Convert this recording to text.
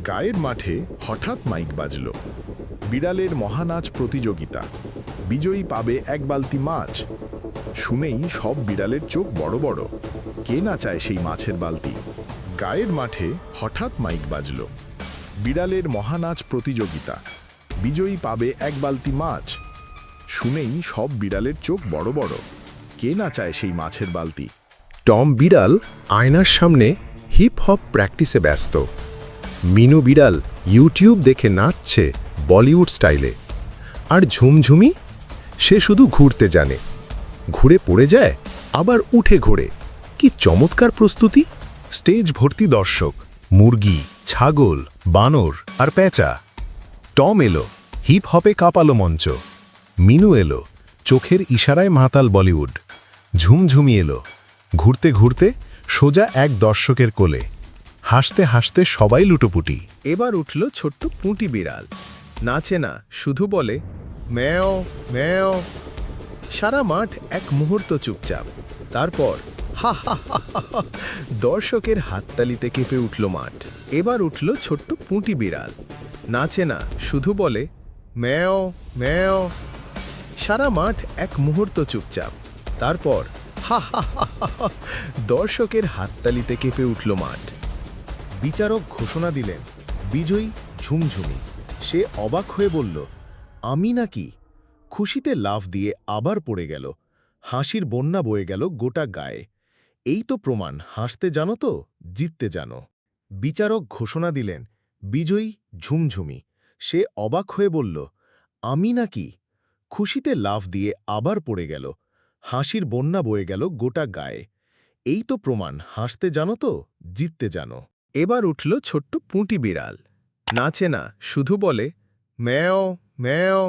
গায়ের মাঠে হঠাৎ মাইক বাজল। বিড়ালের মহানাচ প্রতিযোগিতা, বিজয়ী পাবে এক বালতি মাছ। শুনেই সব বিড়ালের চোখ বড় বড়। কে না চায় সেই মাছের বালতি? গায়ের মাঠে হঠাৎ মাইক বাজল। বিড়ালের মহানাচ প্রতিযোগিতা, বিজয়ী পাবে এক বালতি মাছ। শুনেই সব বিড়ালের চোখ বড় বড়। কে না চায় সেই মাছের বালতি? টম বিড়াল আয়নার সামনে হিপ হপ প্র্যাকটিসে ব্যস্ত। মিনু বিড়াল ইউটিউব দেখে নাচছে বলিউড স্টাইলে। আর ঝুমঝুমি, সে শুধু ঘুরতে জানে। ঘুরে পড়ে যায়, আবার উঠে ঘোরে। কি চমৎকার প্রস্তুতি! স্টেজ ভর্তি দর্শক, মুরগি, ছাগল, বানর আর পেঁচা। টম এলো, হিপ হপে কাঁপালো মঞ্চ। মিনু এলো, চোখের ইশারায় মাতাল বলিউড। ঝুমঝুমি এলো, ঘুরতে ঘুরতে সোজা এক দর্শকের কোলে। হাসতে হাসতে সবাই লুটোপুটি। এবার উঠল ছোট্ট পুঁটি বিড়াল। নাচে না, শুধু বলে ম্যাও ম্যাও। সারা মাঠ এক মুহূর্ত চুপচাপ। তারপর হা হা হা হা হা, দর্শকের হাততালিতে কেঁপে উঠল মাঠ। এবার উঠল ছোট্ট পুঁটি বিড়াল। নাচে না, শুধু বলে ম্যাও ম্যাও। সারা মাঠ এক মুহূর্ত চুপচাপ। তারপর হা হা হা হা হা, দর্শকের হাততালিতে কেঁপে উঠল মাঠ। বিচারক ঘোষণা দিলেন, বিজয়ী ঝুমঝুমি। সে অবাক হয়ে বলল, আমি নাকি? খুশিতে লাফ দিয়ে আবার পড়ে গেল। হাসির বন্যা বয়ে গেল গোটা গায়ে। এই তো প্রমাণ, হাসতে জানো তো, জিততে জানো। বিচারক ঘোষণা দিলেন, বিজয়ী ঝুমঝুমি। সে অবাক হয়ে বলল, আমি নাকি? খুশিতে লাফ দিয়ে আবার পড়ে গেল। হাসির বন্যা বয়ে গেল গোটা গায়ে। এই তো প্রমাণ, হাসতে জানো তো, জিততে জানো। এবার উঠল ছোট্ট পুঁটি বিড়াল। নাচে না, শুধু বলে ম্যাও ম্যাও।